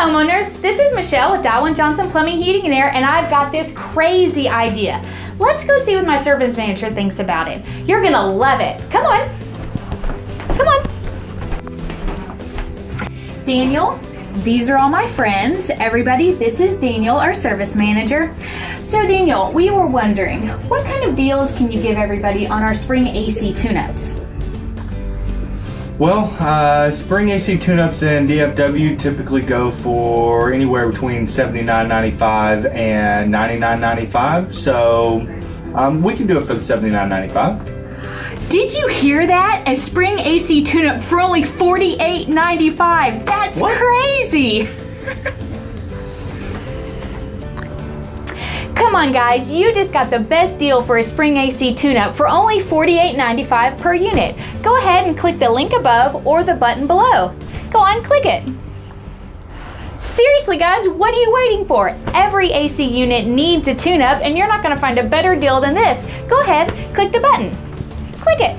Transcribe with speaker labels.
Speaker 1: homeowners, this is Michelle with Dowling Johnson Plumbing, Heating and Air, and I've got this crazy idea. Let's go see what my service manager thinks about it. You're gonna love it. Come on. Come on. Daniel, these are all my friends. Everybody, this is Daniel, our service manager. So Daniel, we were wondering, what kind of deals can you give everybody on our spring AC tune-ups?
Speaker 2: Well, spring AC tune-ups in DFW typically go for anywhere between $79.95 and $99.95. So we can do it for the $79.95.
Speaker 1: Did you hear that? A spring AC tune-up for only $48.95. That's
Speaker 2: What?
Speaker 1: crazy. Come on guys, you just got the best deal for a spring AC tune-up for only $48.95 per unit. Go ahead and click the link above or the button below. Go on, click it. Seriously guys, what are you waiting for? Every AC unit needs a tune-up and you're not gonna find a better deal than this. Go ahead, click the button. Click it.